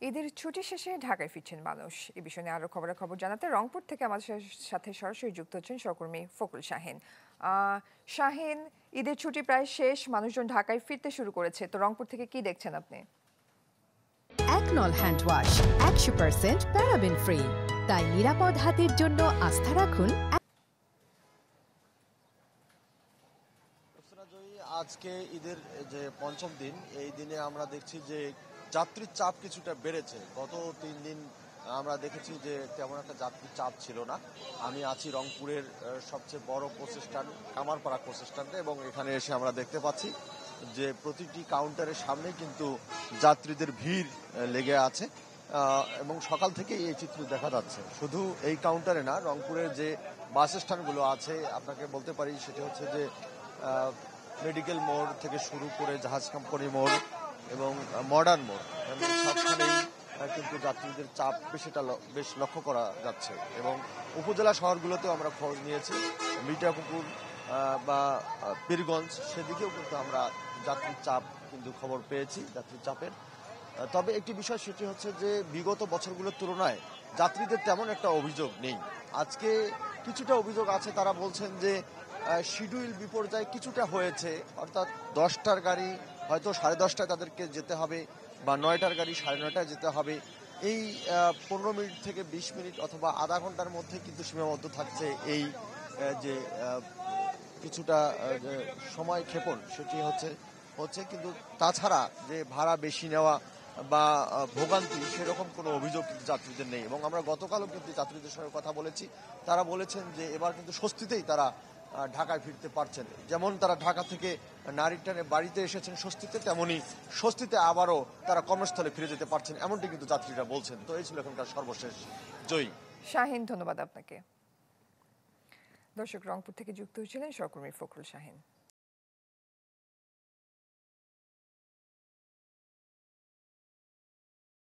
ঈদের ছুটি শেষে ঢাকায় ফিরছেন মানুষ। এ বিষয়ে নিয়ে আরো খবরাখবর জানাতে রংপুর থেকে আমাদের সাথে সরাসরি যুক্ত হচ্ছেন সহকর্মী ফখরুল শাহিন। শাহিন, ঈদের ছুটি প্রায় শেষ, মানুষজন ঢাকায় ফিরতে শুরু করেছে, তো রংপুর থেকে কি দেখছেন আপনি? একনল হ্যান্ড ওয়াশ 100% প্যারাবেন ফ্রি, তাই নিরাপদ হাতের জন্য আস্থা রাখুন। আজকে ঈদের যে পঞ্চম দিন, এই দিনে আমরা দেখছি যে যাত্রীর চাপ কিছুটা বেড়েছে। গত 3 দিন আমরা দেখেছি যে তেমন একটা যাত্রীর চাপ ছিল না। আমি আছি রংপুরের সবচেয়ে বড় কোচ স্ট্যান্ড কামারপাড়া কোচ স্ট্যান্ডে, এবং এখানে এসে আমরা দেখতে পাচ্ছি যে প্রতিটি কাউন্টারের সামনে কিন্তু যাত্রীদের ভিড় লেগে আছে, এবং সকাল থেকেই এই চিত্র দেখা যাচ্ছে। শুধু এই কাউন্টারে না, রংপুরের যে বাস স্ট্যান্ডগুলো আছে আপনাকে বলতে পারি সেটি হচ্ছে যে মেডিকেল মোড় থেকে শুরু করে জাহাজ কোম্পানি মোড় এবং মডার্ন মোড়, সবখানেই কিন্তু যাত্রীদের চাপ বেশ লক্ষ্য করা যাচ্ছে। এবং উপজেলা শহরগুলোতেও আমরা খোঁজ নিয়েছি, মিঠাপুকুর বা পীরগঞ্জ, সেদিকেও কিন্তু আমরা যাত্রীর চাপ কিন্তু খবর পেয়েছি, যাত্রীর চাপের। তবে একটি বিষয় সেটি হচ্ছে যে বিগত বছরগুলোর তুলনায় যাত্রীদের তেমন একটা অভিযোগ নেই। আজকে কিছুটা অভিযোগ আছে, তারা বলছেন যে শিডিউল বিপর্যয় কিছুটা হয়েছে, অর্থাৎ 10টার গাড়ি হয়তো 10:30টায় তাদেরকে যেতে হবে, বা 9টার গাড়ি 9:30টায় যেতে হবে। এই 15 মিনিট থেকে 20 মিনিট অথবা আধা ঘন্টার মধ্যে কিন্তু সীমাবদ্ধ থাকছে এই যে কিছুটা সময় ক্ষেপণ, সেটি হচ্ছে কিন্তু তাছাড়া যে ভাড়া বেশি নেওয়া বা ভোগান্তি সেরকম কোনো অভিযোগ কিন্তু যাত্রীদের নেই। এবং আমরা গতকালও কিন্তু যাত্রীদের সঙ্গে কথা বলেছি, তারা বলেছেন যে এবার কিন্তু স্বস্তিতেই তারা ঢাকায় ফিরতে পারছেন। যেমন তারা ঢাকা থেকে নারীর টানে বাড়িতে এসেছেন স্বস্তিতে, তেমনি স্বস্তিতে আবারও তারা কর্মস্থলে ফিরে যেতে পারছেন, এমনটি কিন্তু যাত্রীরা বলছেন। তো এই ছিল এখনকার সর্বশেষ। জয়ী শাহিন, ধন্যবাদ আপনাকে। দর্শক, রংপুর থেকে যুক্ত হয়েছিলেন সহকর্মী ফখরুল শাহিন।